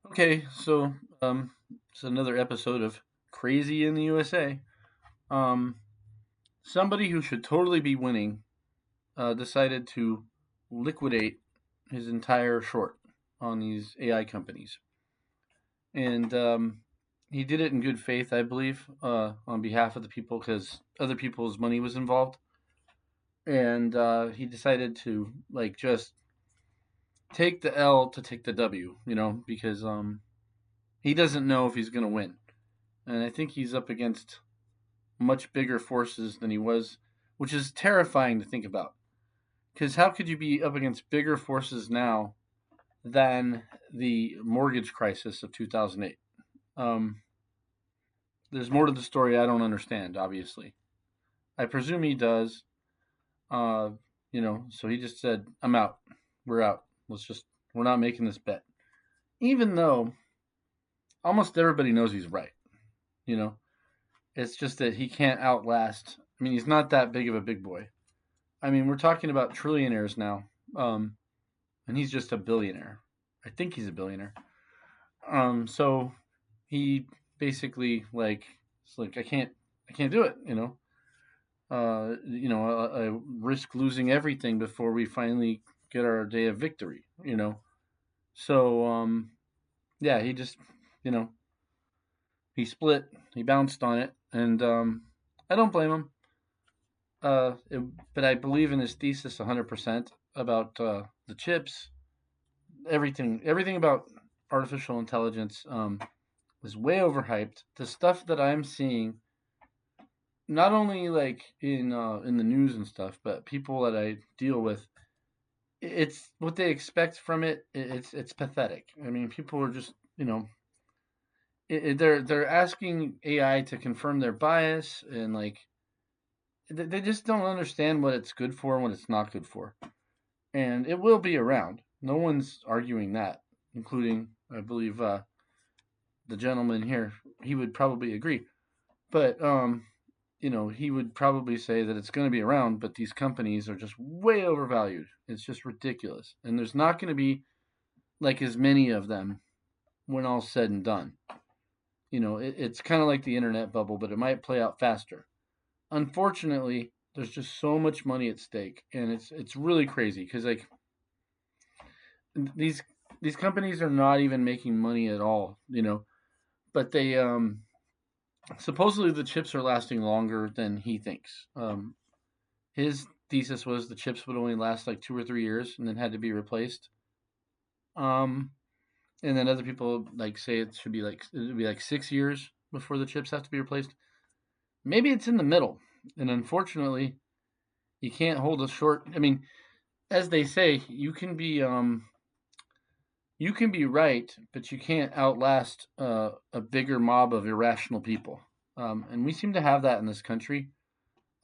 Okay, so it's another episode of Crazy in the USA. Um, Somebody who should totally be winning decided to liquidate his entire short on these AI companies, and he did it in good faith, I believe, on behalf of the people because other people's money was involved, and he decided to just take the L to take the W, because he doesn't know if he's gonna win, and I think he's up against much bigger forces than he was, which is terrifying to think about. Because how could you be up against bigger forces now than the mortgage crisis of 2008? Um, there's more to the story I don't understand, obviously. I presume he does. Uh, so he just said, I'm out. We're out. We're not making this bet. Even though almost everybody knows he's right, you know, it's just that he can't outlast. I mean, he's not that big of a big boy. I mean, we're talking about trillionaires now, um, and he's just a billionaire. I think he's a billionaire. So he basically it's like I can't do it. I risk losing everything before we finally get our day of victory. So yeah, he just you know he split, he bounced on it, and I don't blame him. But I believe in his thesis 100% about the chips, everything about artificial intelligence is way overhyped. The stuff that I'm seeing, not only in the news and stuff, but people that I deal with, it's what they expect from it. It's pathetic. I mean, people are just they're asking AI to confirm their bias, and they just don't understand what it's good for and what it's not good for. And it will be around. No one's arguing that, including I believe the gentleman here. He would probably agree, but he would probably say that it's going to be around, but these companies are just way overvalued. It's just ridiculous, and there's not going to be like as many of them when all's said and done. It's kind of like the internet bubble, but it might play out faster. Unfortunately, there's just so much money at stake, and it's really crazy because these these companies are not even making money at all, but they supposedly the chips are lasting longer than he thinks. His thesis was the chips would only last like 2 or 3 years and then had to be replaced. Um, and then other people say it would be like 6 years before the chips have to be replaced. Maybe it's in the middle, and unfortunately, you can't hold a short. I mean, as they say, you can be right, but you can't outlast a bigger mob of irrational people. And we seem to have that in this country.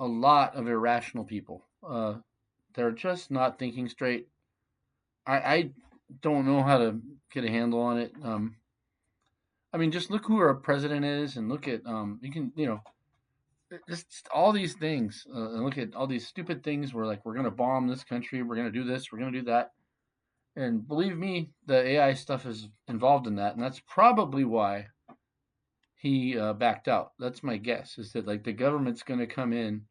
A lot of irrational people. They're just not thinking straight. I don't know how to get a handle on it. I mean, just look who our president is, and look at you can just all these things, and look at all these stupid things. Where we're gonna bomb this country, we're gonna do this, we're gonna do that, and believe me, the AI stuff is involved in that, and that's probably why he backed out. That's my guess. Is that the government's gonna come in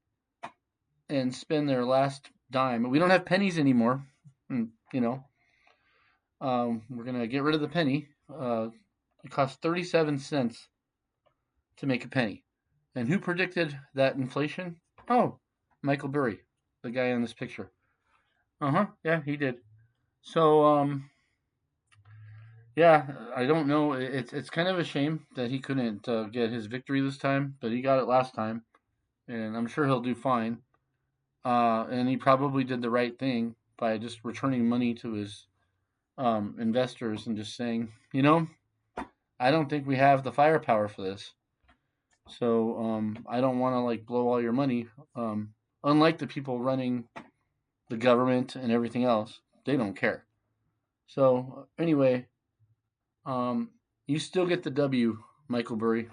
and spend their last dime? We don't have pennies anymore. And, we're gonna get rid of the penny. It costs 37 cents to make a penny. And who predicted that inflation? Oh, Michael Burry, the guy in this picture. Yeah, he did. So, yeah, I don't know. It's kind of a shame that he couldn't get his victory this time, but he got it last time, and I'm sure he'll do fine. And he probably did the right thing by just returning money to his investors and just saying, I don't think we have the firepower for this. So I don't want to blow all your money. Unlike the people running the government and everything else, they don't care. So anyway, you still get the W, Michael Burry.